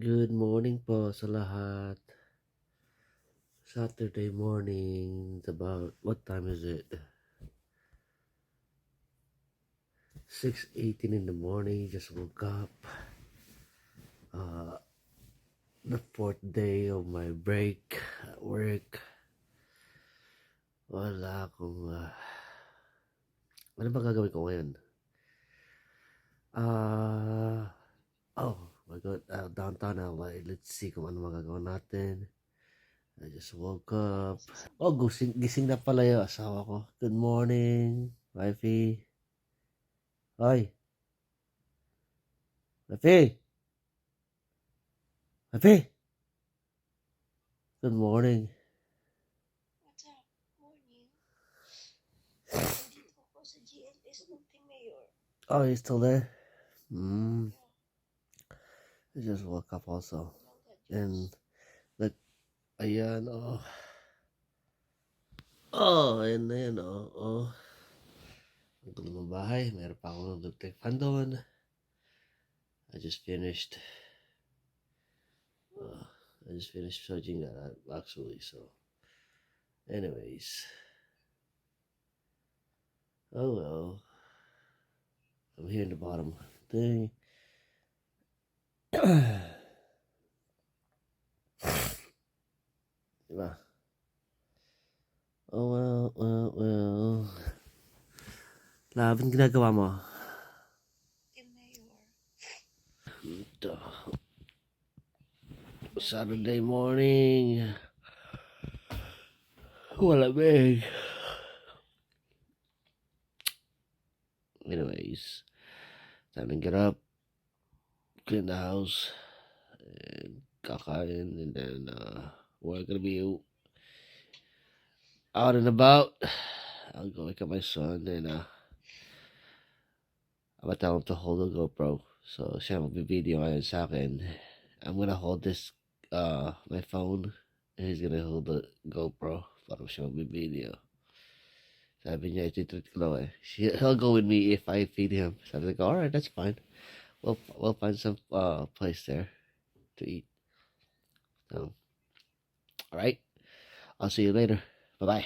Good morning po sa lahat. Saturday morning. It's about, what time is it? 6:18 in the morning. Just woke up. Uh, the fourth day of my break at work. Wala akong, ano ba gagawin ko ngayon? Oh my God, downtown LA. Let's see kung ano magagawa natin. I just woke up. Oh, gising na pala yung asawa ko. Good morning, wifey. Hoy, wifey! Wifey! Good morning. What's up? Morning. Nandito ako sa GLS ng Team Mayor. Oh, you still there? Yeah, I just woke up also. mangga And, juice. look, ayan, oh. Oh, ayan, oh. Ang gulo ng bahay. Meron pa akong electric fan doon. I just finished, uh, charging that actually, so. Anyways. Oh well. I'm here in the bottom thing. Diba? Oh well. Laban ginagawa mo. Team Mayor. Ito. Saturday morning. Malamig. Anyways, time to get up, clean the house, and kakain, and then we're gonna be out and about. I'll go wake up my son, and I'm gonna tell him to hold the GoPro. So siya mag-video ngayon sa akin. I'm gonna hold this, my phone, and he's gonna hold the GoPro para siya mag-video. Sabi niya, ititreat ko daw eh. He'll go with me if I feed him. Sabi ko, alright, that's fine. We'll find some place there to eat. So, alright. I'll see you later. Bye bye.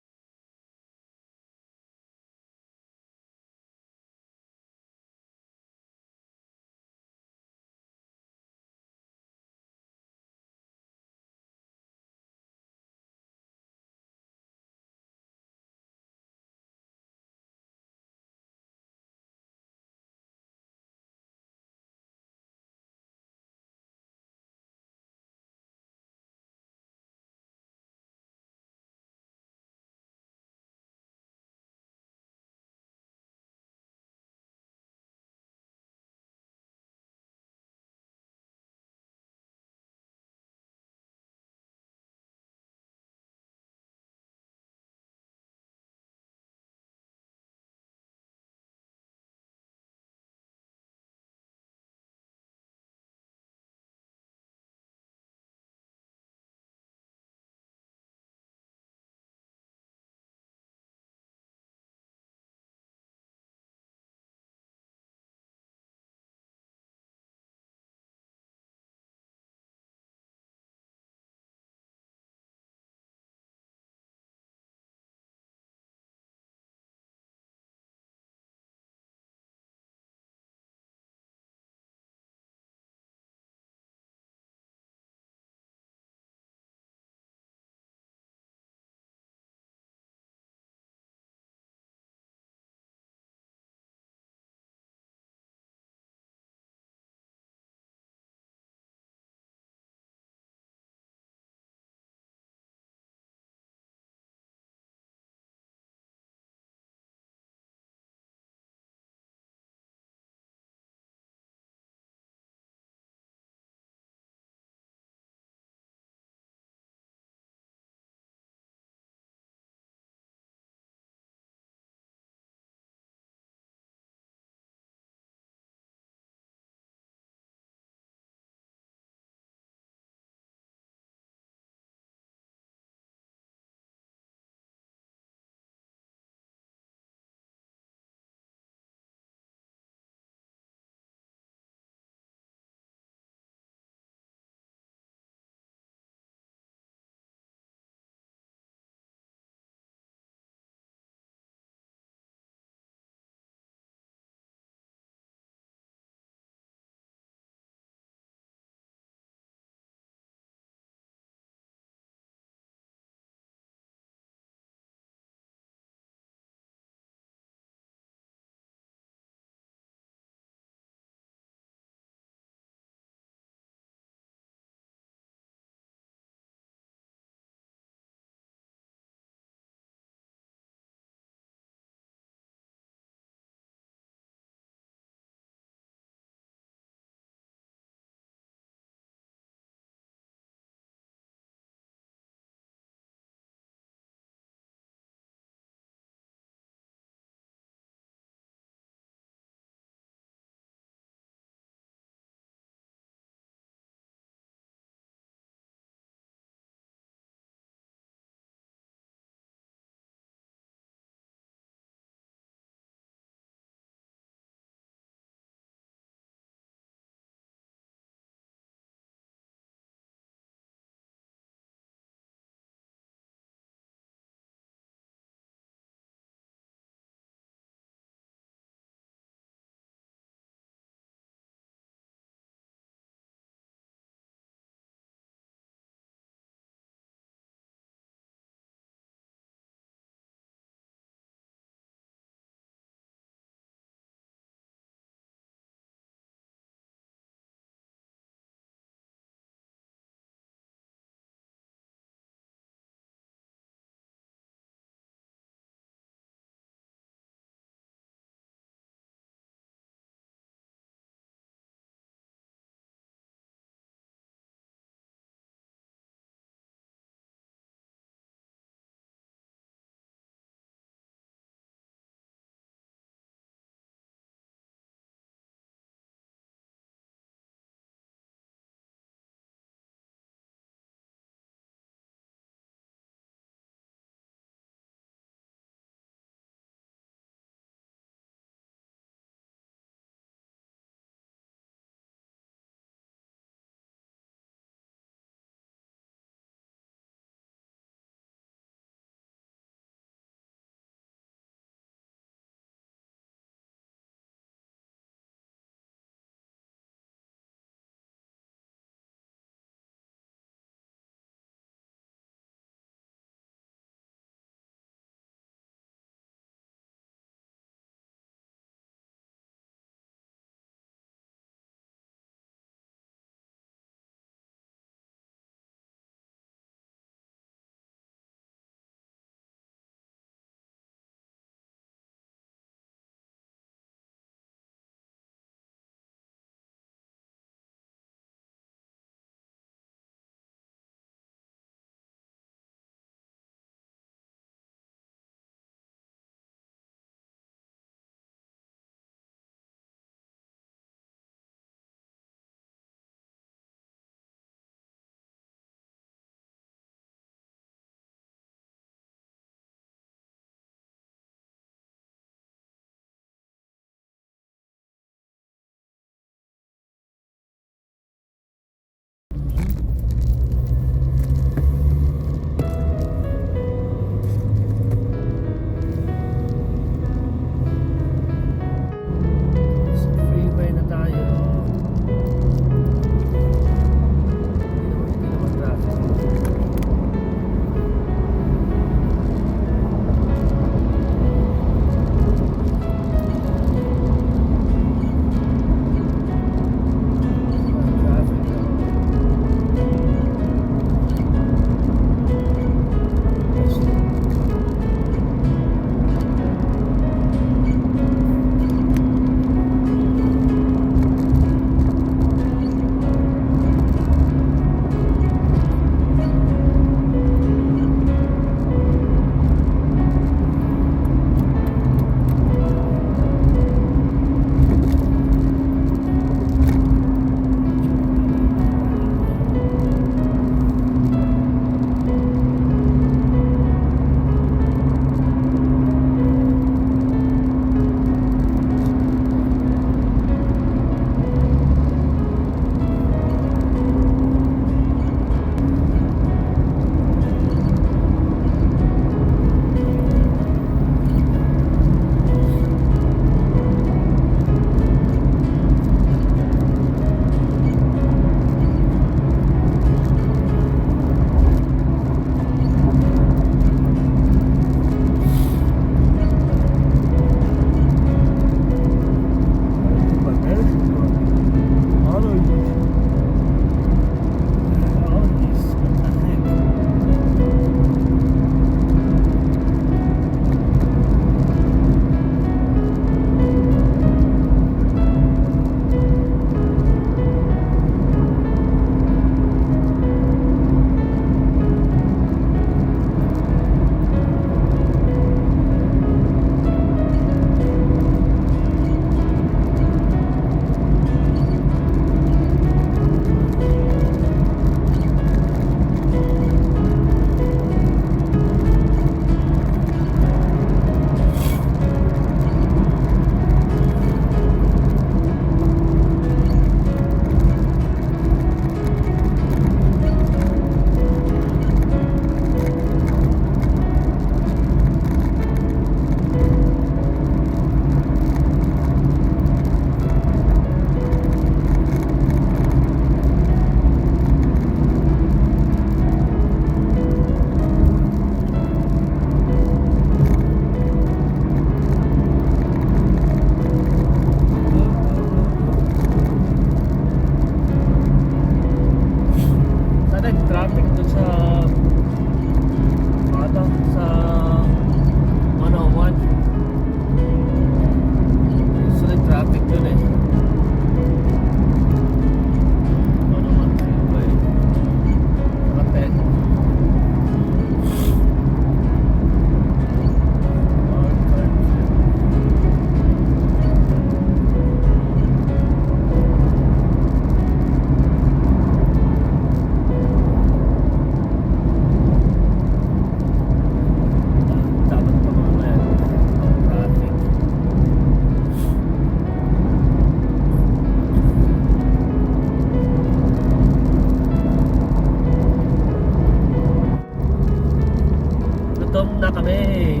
kami.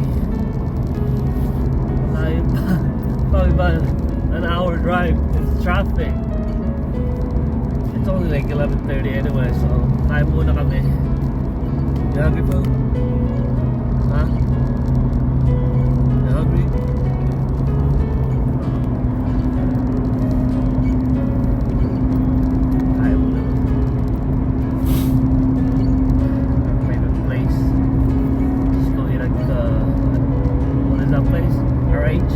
Malayo pa. Probably about an hour drive. It's traffic. It's only like 11:30 anyway, so kain muna kami. You hungry, food? Huh? You hungry? Kain muna. Favorite place. Just go eat at what is that place? RH?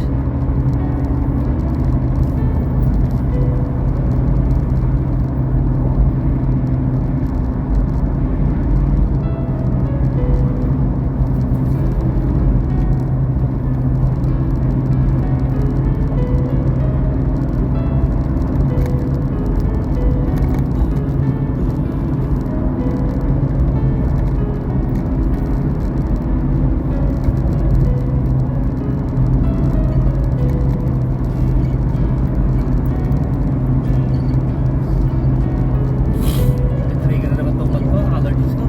Trigger na naman tong bag ko, allergies ko.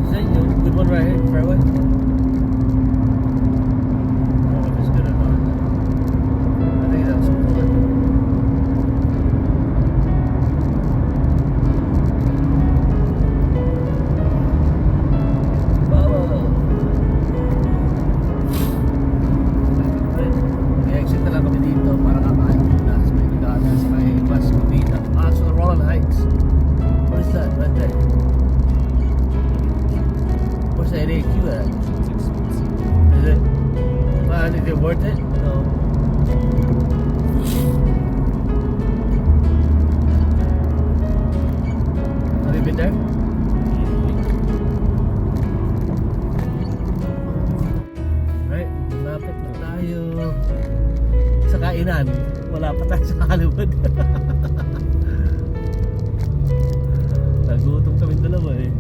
Is that you? Good one right here, fairway? I don't know if it's good or not. I think that was good. I-exit na lang kami dito para kakain muna sa may Nagana, sa may Mas Covina. So the Roland Heights. What is that right there? Where's the NAQ at? Is it? Well, is it worth it? No. Have you been there? Right, lapit na tayo sa kainan. Wala pa tayo sa Hollywood. Nagutom kami dalawa eh.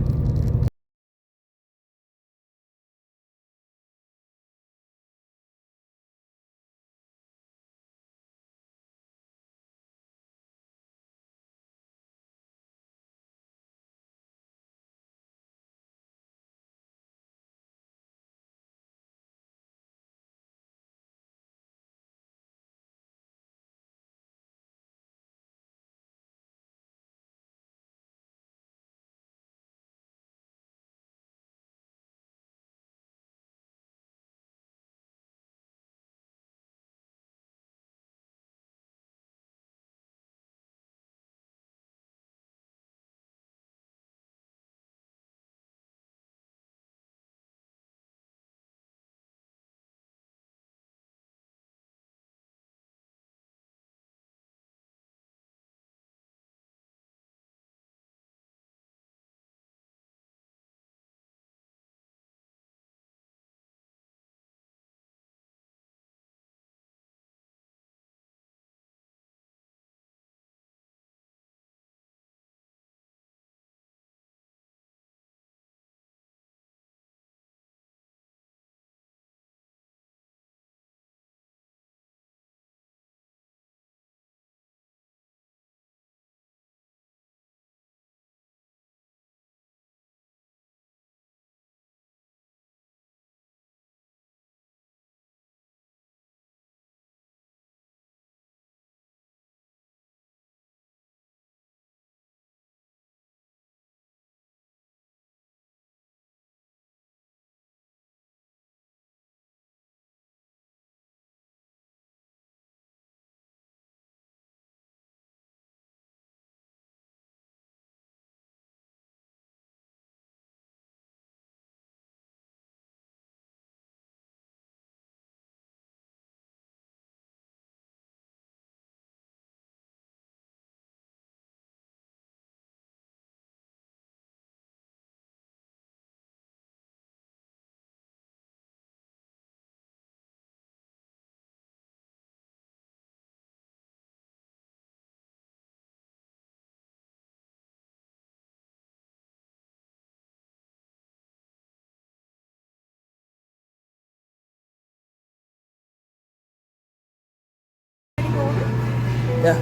Yeah.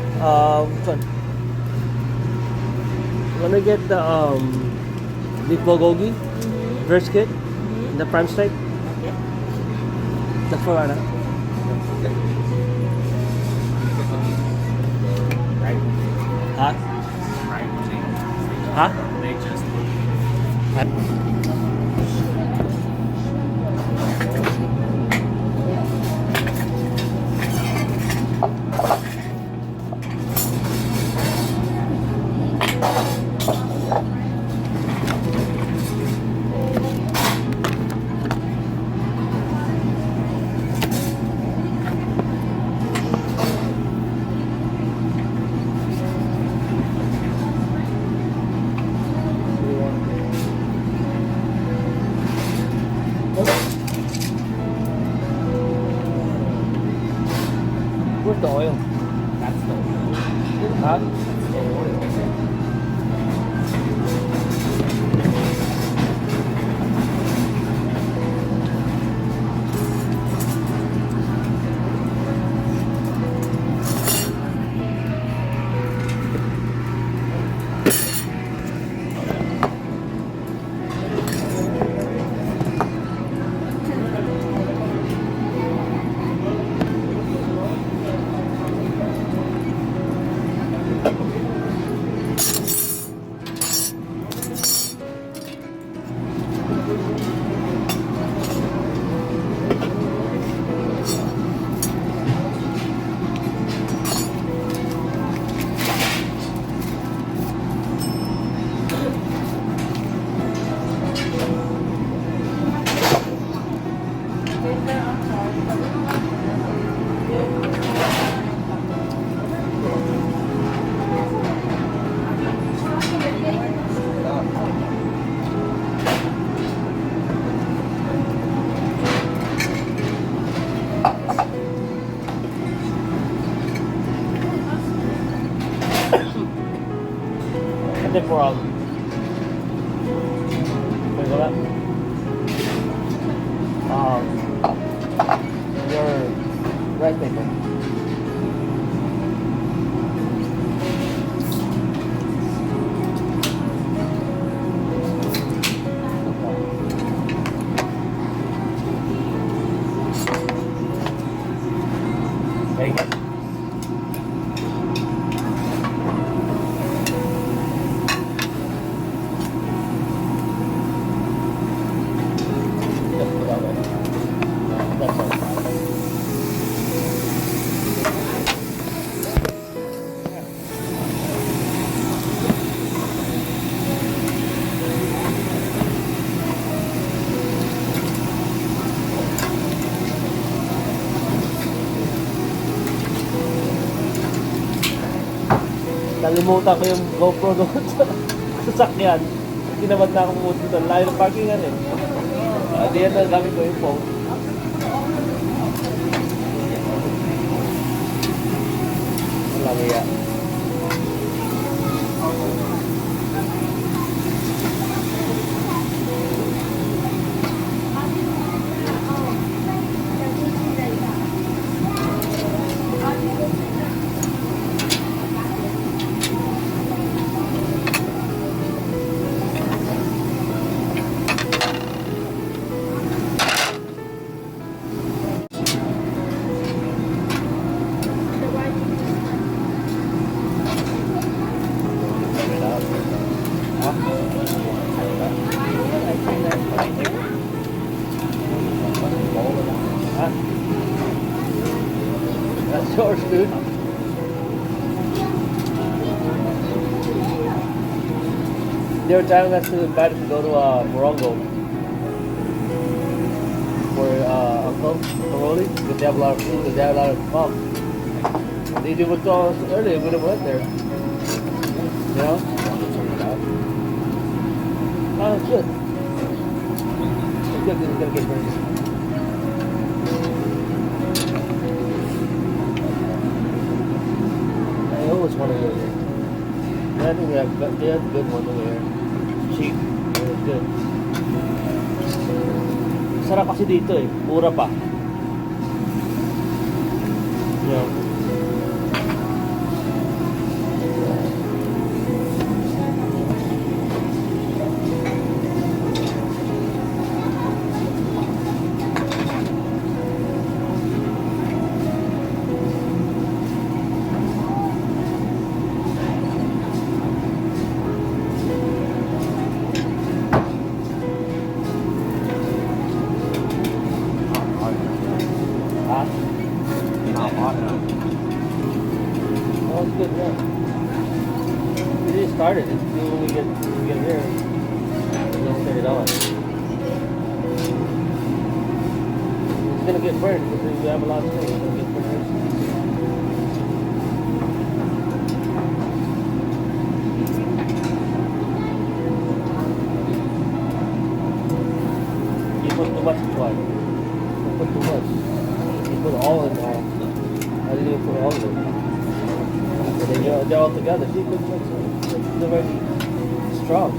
Fun. I'm gonna get the beef bulgogi, brisket, and the prime steak. Okay. That's for Anna. Right? Huh? Right. Huh? They just Where's the oil? that's the oil. Huh? That's the oil. And then for what is that? Your rice paper. There you go. Just put that way. That's all. Nalimutan ko yung GoPro doon sa sasakyan. Tinamad na ako pumunta doon. Layo ng parkingan eh. Di yan na gamit ko yung phone. Walang iya. Huh? That's yours, dude. They were telling us to invite us to go to Morongo for Uncle Caroli because they have a lot of food, they have a lot of pub. They did what told us earlier, we would have went there. You know? Oh, it's good. It's good because it's gonna get burnt. I always want to go there. I think they have a good one over here. Cheap. It's good. Sarap kasi dito eh. Mura pa. You know. good, yeah. We just started it. When we get here, we'll turn it on. It's gonna get burnt because we have a lot of things. It's gonna get burnt. You put too much blood. You put too much. You put all in all. I didn't even put all of it. And then they're all together. See, look, they're very strong.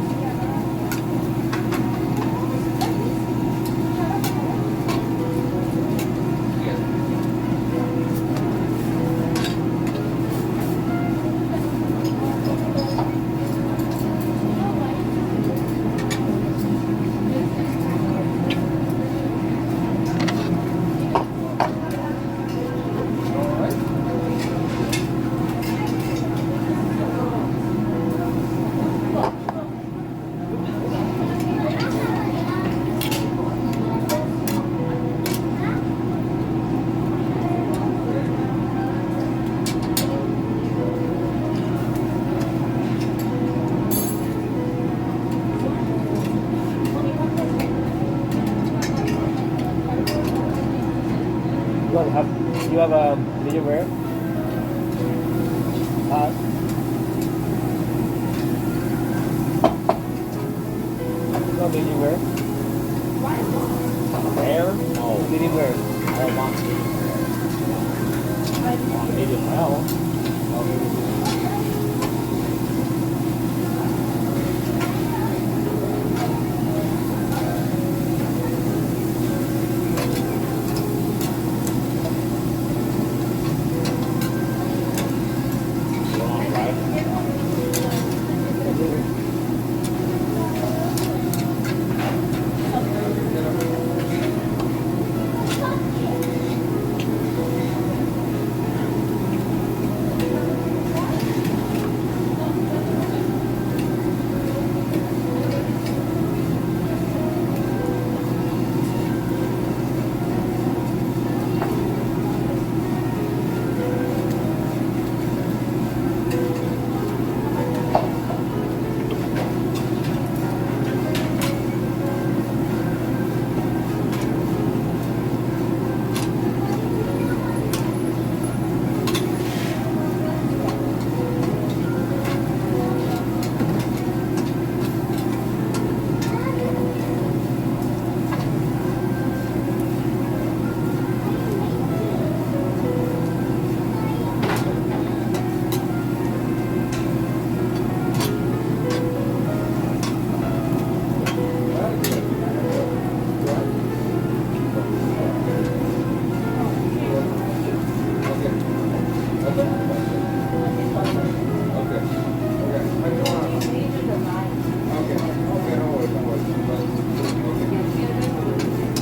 You have a medium rare? You have medium rare? Rare? No. Medium rare. I want medium well. You want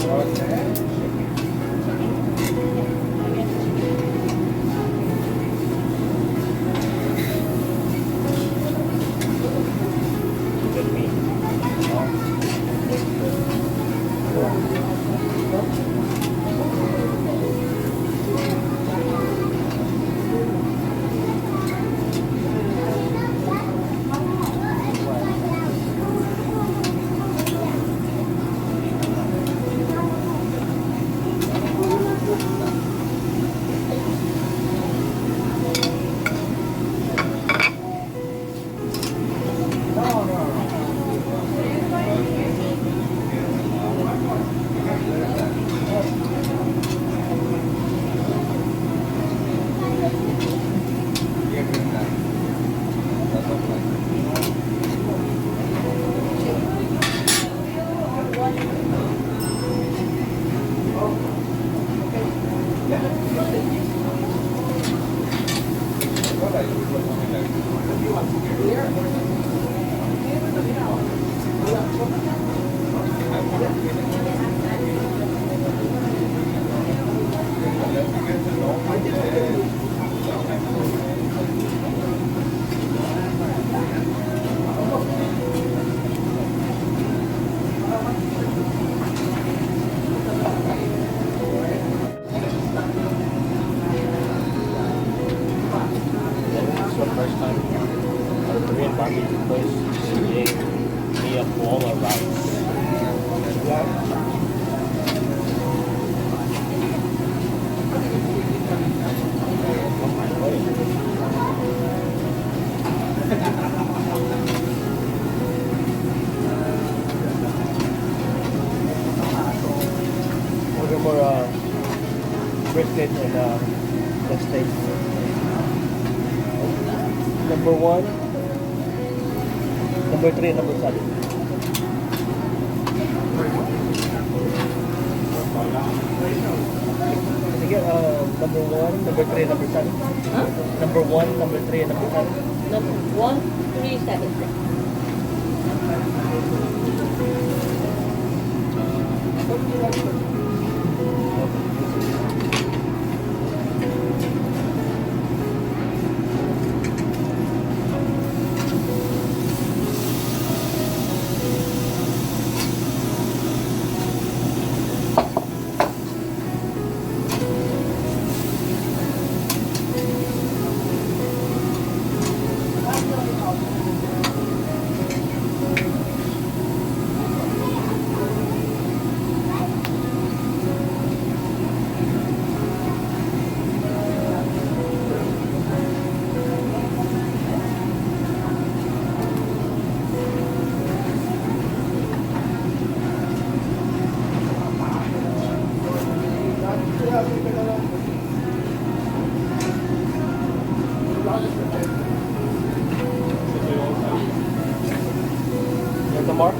right? the first time our Korean barbecue place gave me a bowl of rice. On my plate. Order more brisket and the steak. Number 1, number 3, and number 7. Can I get number 1, number 3, and number 7? Huh? Number 1, number 3, and number 7. Number 137. You want some more?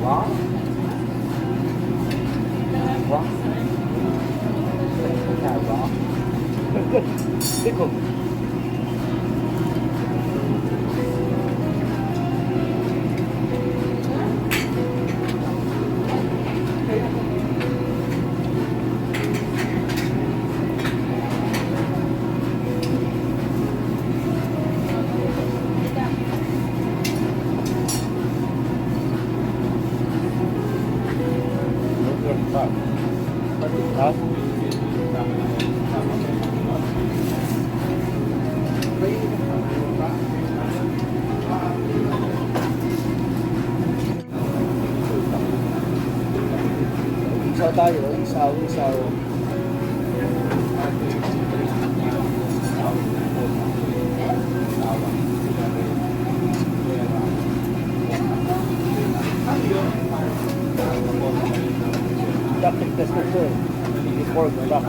Raw? Raw? Yeah, raw. Pickle. Isaw tayo, isaw. Duck test ko ito eh. Before duck.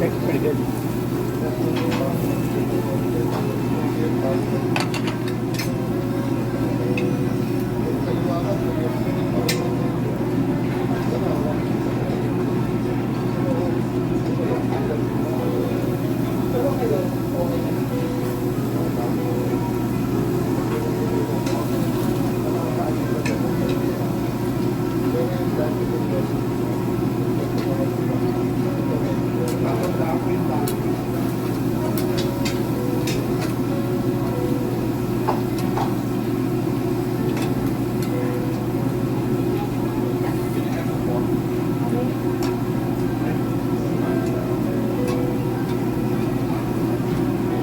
That's pretty good.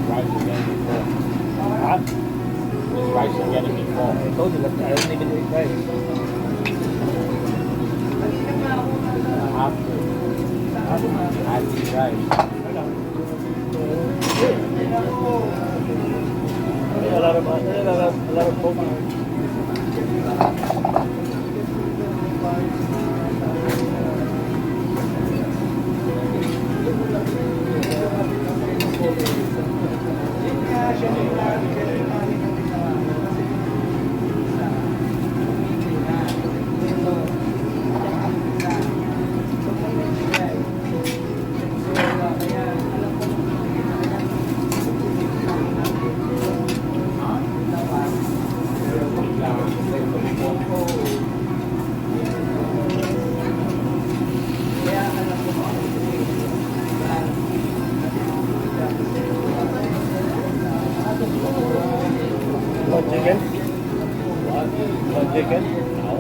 Rice again before. Huh? This rice again before. I told you that I don't even eat rice. After. After rice. A lot of protein. Chicken? What chicken? No.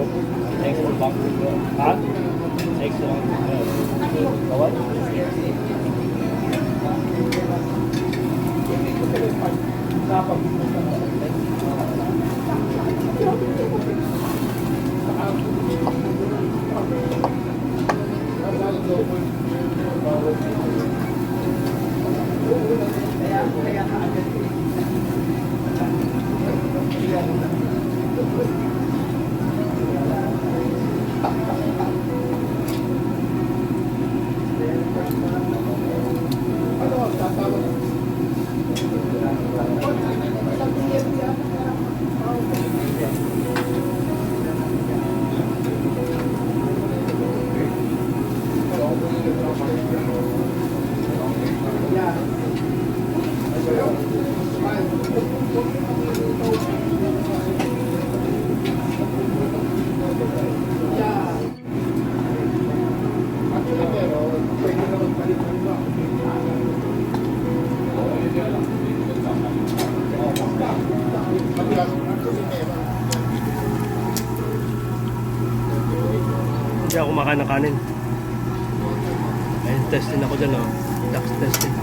Next one back to go. Huh? Next one to go. What? Hindi ako kumakain ng kanin. Ayun, testing ako dyan, oh. Tax testing.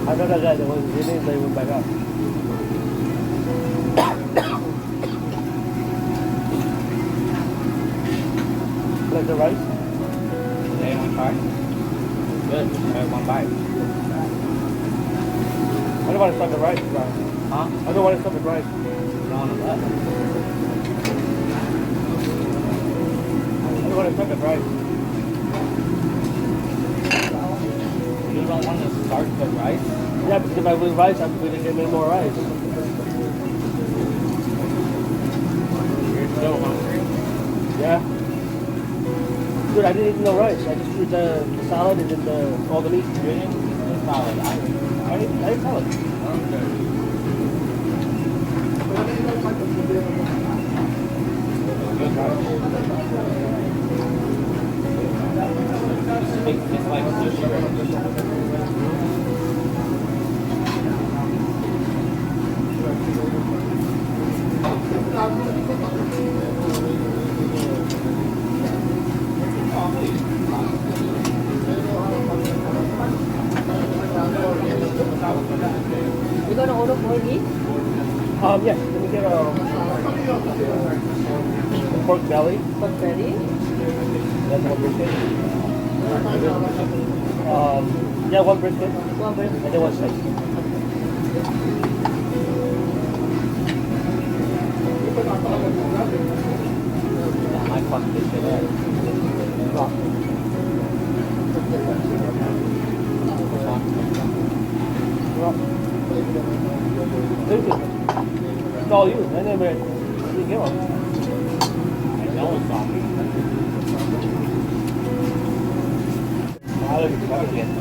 I thought that guy that was in it, they went back up. Like the rice? They want to try? Good. I have one bite. I don't want to stop the rice, bro. Huh? I don't want to stop the rice. You don't want to let? I don't want to stop the rice. You don't want to start the rice? Yeah, because if I win rice, I'm going to get me more rice. You're still hungry? Yeah. Dude, I didn't eat no rice. I just ate the salad and then all the meat. You didn't eat the salad. I ate salad. Okay. It's like sushi. You gonna order for me? Yes. Let me get a pork belly. Pork belly? That's one brisket. Yeah, one brisket. One brisket. And then one steak. I fucked this shit up. It's all you. I never didn't give them. I know it's on me. I don't even fucking get them.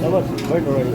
That was burnt already.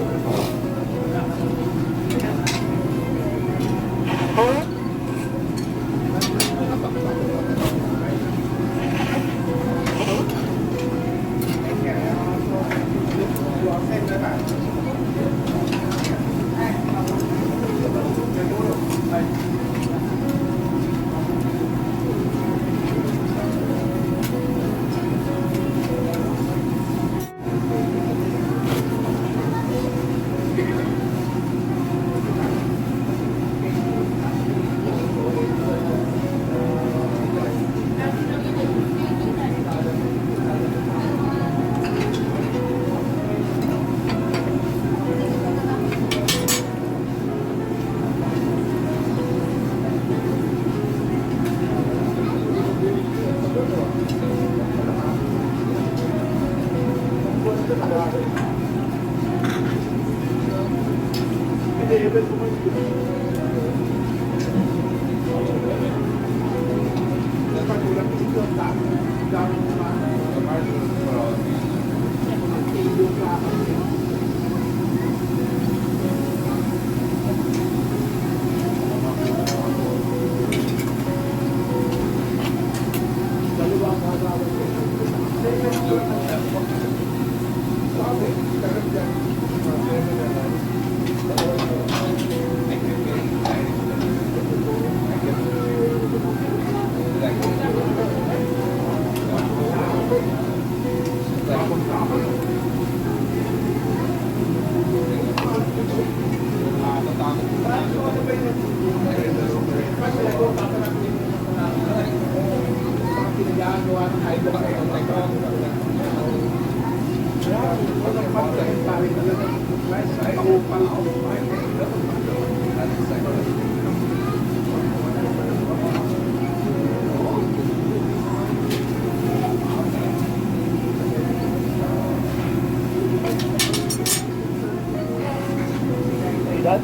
Are you done?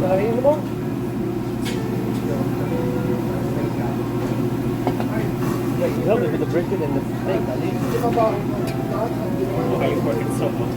Nakakainin mo? Yeah, you helped me with the brisket and the steak, at least. Why are you working so much?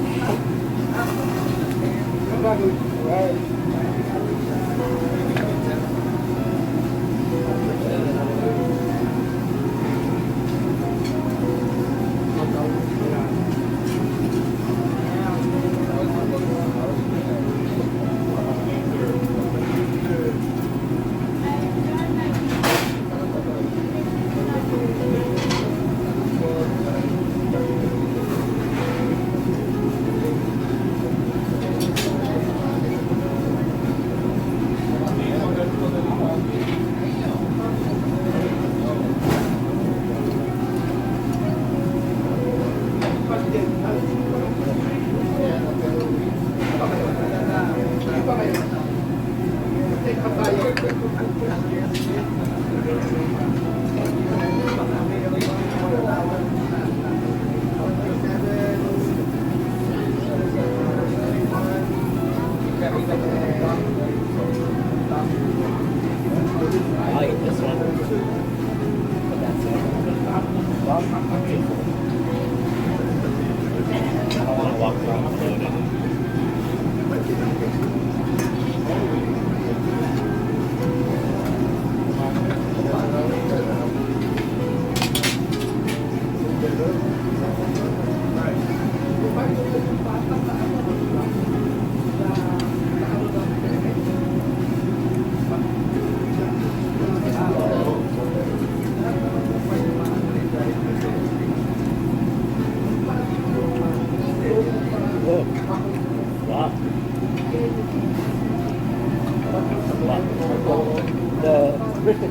Does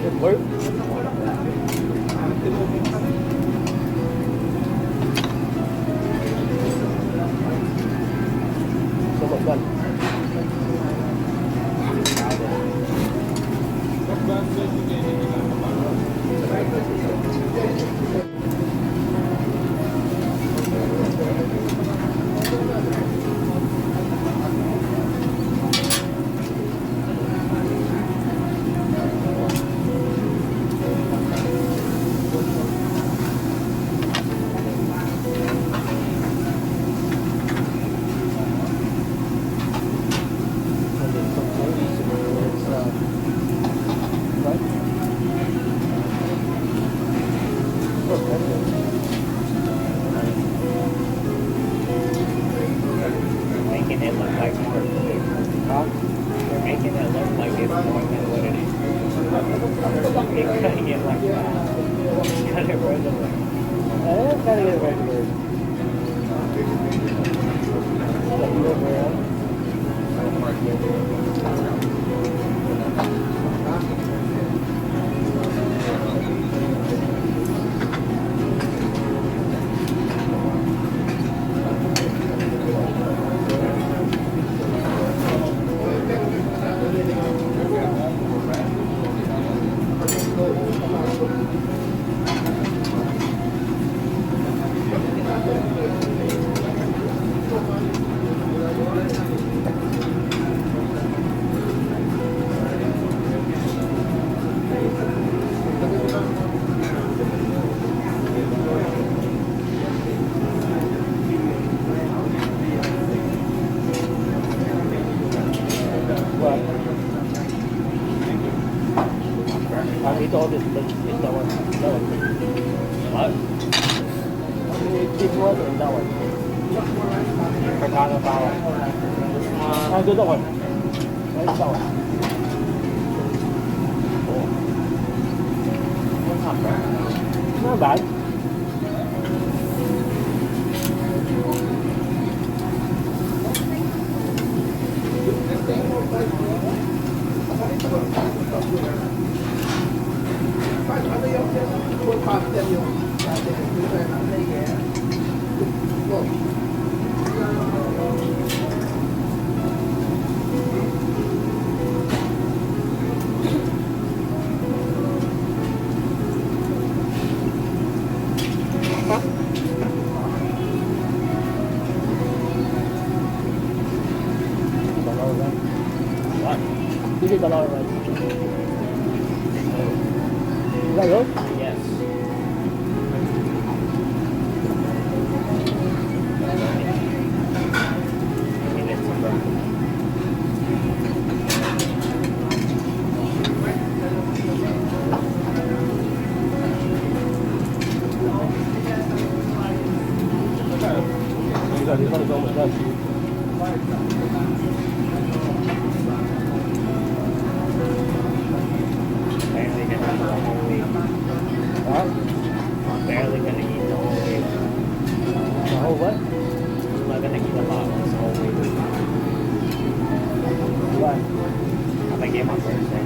it work? So much fun. Making it look like more. Huh? They're making it look like it's more than what it is. They're cutting it like that. Cut it regular. Cutting it regular. What? I'll eat all this, but it's that one. That one. What? This one and that one. Forgot about it. I'll do that one. Where's that one? Oh. Not bad. What? This is a lot of rice. Is that yours? Yes. Give it some breakfast. This one is almost done. Barely gonna eat the whole week. Huh? I'm barely gonna eat the whole week. The whole what? I'm not gonna eat a lot this whole week. Why? I'm gonna get my birthday.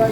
Are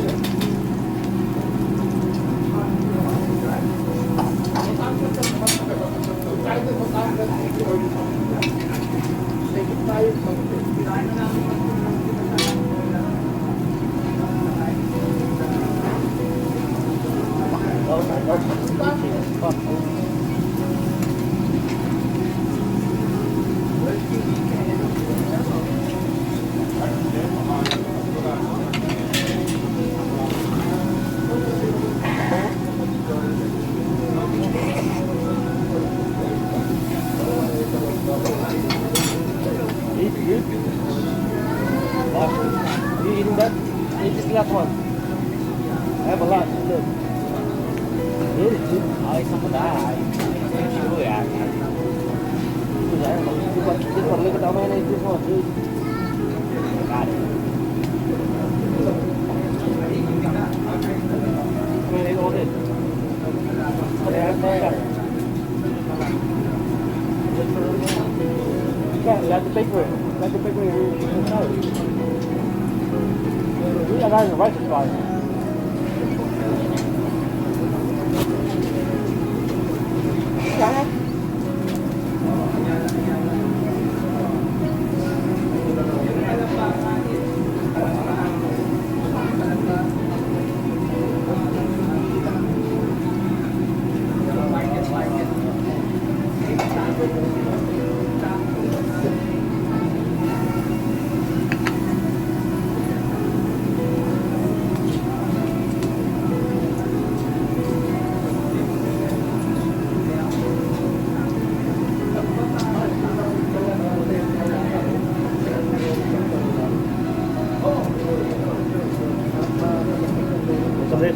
you eating that? Eat this last one. I have a lot. Look. Eat it, dude. Ay, isa pa dahil. Chew yan. Dude, I don't know. Look at how many I eat this one, dude. Got it. I mean, I ate all this. But I have that. You have to pay for it. You have to pay for your salary. You have the right to try. What's this?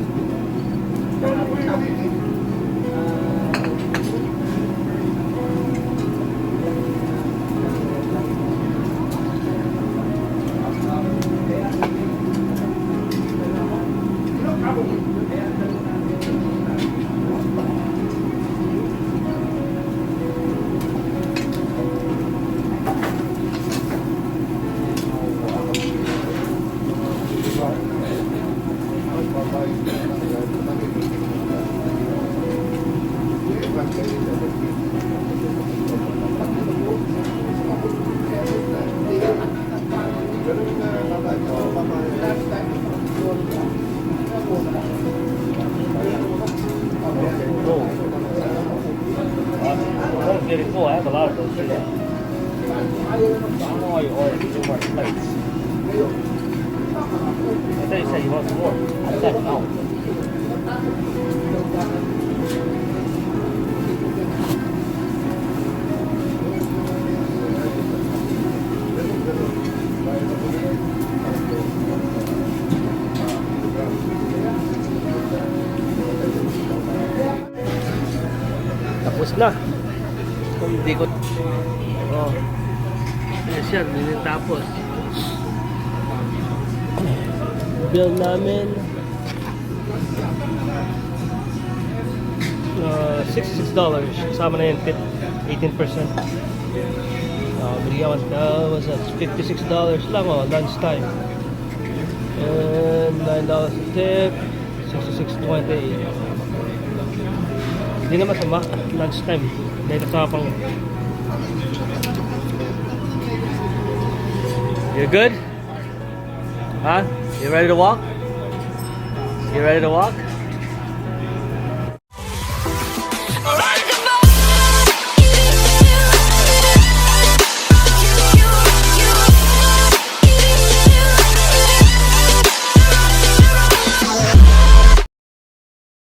I'm getting full. I have a lot of those today. I don't know why you ordered two more plates. I thought you said you want some more. I said no. Tapos na. Hindi ko. Oh. Yes, yan. Hindi tapos. Bill namin. $66. Kasama na yung tip. 18%. Bigyan ko was that $56 lang lunch time. And $9 a tip. $66.20. Hindi naman sama lunch time. Dahil kasama pang. You good? Huh? You ready to walk? You ready to walk?